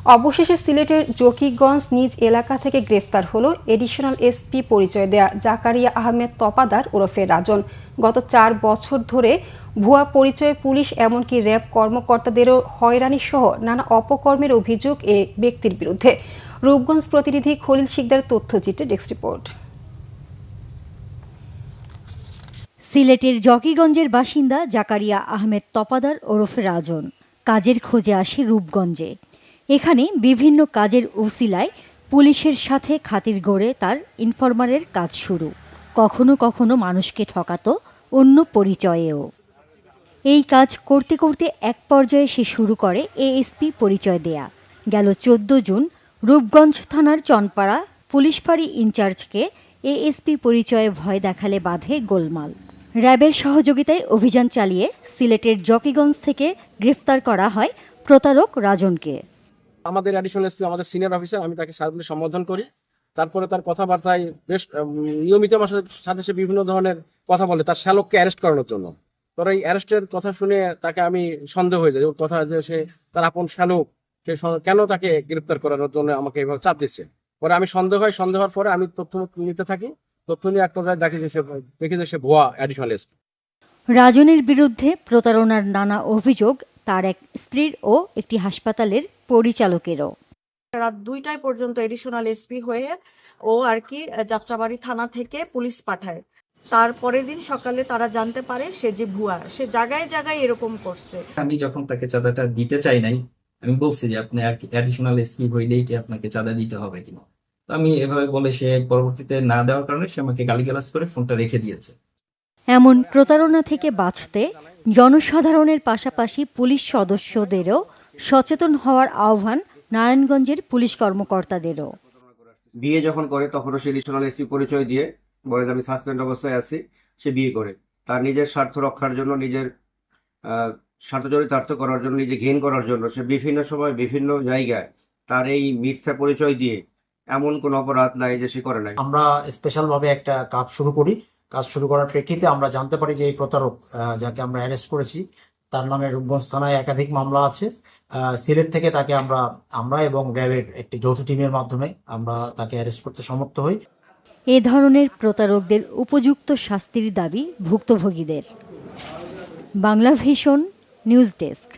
অবশেষে সিলেটের জকিগঞ্জ নিজ এলাকা থেকে গ্রেফতার হলো এডিশনাল এসপি পরিচয় দেয়া জাকারিয়া আহমেদ তপাদার ওরফে রাজন। গত 4 বছর ধরে ভুয়া পরিচয়ে পুলিশ এমনকি র্যাব কর্মকর্তাদেরও হয়রানি সহ নানা অপকর্মের অভিযোগ এ ব্যক্তির বিরুদ্ধে। রূপগঞ্জ প্রতিনিধি খলিল শিকদার তথ্যচিত্রে ডেস্ক রিপোর্ট। সিলেটের জকিগঞ্জের বাসিন্দা জাকারিয়া আহমেদ তপাদার ওরফে রাজন কাজের খোঁজে আসে রূপগঞ্জে। এখানে বিভিন্ন কাজের উসিলায় পুলিশের সাথে খাতির গড়ে তার ইনফরমারের কাজ শুরু। কখনো কখনো মানুষকে ঠকাতো অন্য পরিচয়েও। এই কাজ করতে করতে এক পর্যায়ে সে শুরু করে এএসপি পরিচয় দেয়া। গেল 14 জুন রূপগঞ্জ থানার চনপাড়া পুলিশ ফাঁড়ি ইনচার্জকে এএসপি পরিচয়ে ভয় দেখালে বাধে গোলমাল। র্যাবের সহযোগিতায় অভিযান চালিয়ে সিলেটের জকিগঞ্জ থেকে গ্রেফতার করা হয় প্রতারক রাজনকে। আমাদের অ্যাডিশনাল এসপি আমাদের সিনিয়র অফিসার, আমি তাকে স্যার বলে সম্বোধন করি। তারপরে তার কথাবার্তায় বেশ নিয়মিত আমার সাথে সে বিভিন্ন ধরনের কথা বলে তার শ্যালককে অ্যারেস্ট করানোর জন্য। তো এই অ্যারেস্টের কথা শুনে তাকে আমি সন্দেহ হয়ে যাই, ওর কথা যে সে তার আপন শ্যালক, সে কেন তাকে গ্রেপ্তার করানোর জন্য আমাকে এভাবে চাপ দিচ্ছে। পরে আমি সন্দেহ হওয়ার পরে আমি তথ্য নিতে থাকি। তথ্য নিয়ে একটা দেখি যে সে ভুয়া অ্যাডিশনাল এসপি। রাজনের বিরুদ্ধে প্রতারণার নানা অভিযোগ তার এক স্ত্রীর ও একটি হাসপাতালের পরিচালকেরও। রাত 2টায় পর্যন্ত এডিশনাল এসপি হয়ে ও আর কি যাত্রাবাড়ি থানা থেকে পুলিশ পাঠায়। তারপরের দিন সকালে তারা জানতে পারে সে যে ভুয়া, সে জায়গায় জায়গায় এরকম করছে। আমি যখন তাকে চাঁদাটা দিতে চাই নাই, আমি বলছি যে আপনি অ্যাডিশনাল এসপি হইলেই কি আপনাকে চাঁদা দিতে হবে কিনা। তো আমি এভাবে বলে সে পরবর্তীতে না দেওয়ার কারণে সে আমাকে গালিগালাজ করে ফোনটা রেখে দিয়েছে। এমন প্রতারণা থেকে বাঁচতে জনসাধারণের পাশাপাশি পুলিশ সদস্যদেরও সচেতন হওয়ার আহ্বান নারায়ণগঞ্জের পুলিশ কর্মকর্তাদেরও। বিয়ে যখন করে তখনও সে এডিশনাল এসপি পরিচয় দিয়ে বলে যে আমি সাসপেন্ড অবস্থায় আছি। সে বিয়ে করে তার নিজের স্বার্থ রক্ষার জন্য, নিজের স্বার্থ চরিতার্থ করার জন্য, নিজে ঘেন করার জন্য সে বিভিন্ন সময় বিভিন্ন জায়গায় তার এই মিথ্যা পরিচয় দিয়ে এমন কোন অপরাধ নাই যে সে করে নাই। আমরা স্পেশাল ভাবে একটা কাজ শুরু করি। কাজ শুরু করার প্রেক্ষিতে আমরা জানতে পারি যে এই প্রতারক যাকে আমরা অ্যারেস্ট করেছি তার নামে রূপগঞ্জ থানায় একাধিক মামলা আছে। সিলেট থেকে তাকে আমরা এবং র্যাবের একটি যৌথ টিমের মাধ্যমে আমরা তাকে অ্যারেস্ট করতে সমর্থ হই। এ ধরনের প্রতারকদের উপযুক্ত শাস্তির দাবি ভুক্তভোগীদের। Bangla Vision news desk.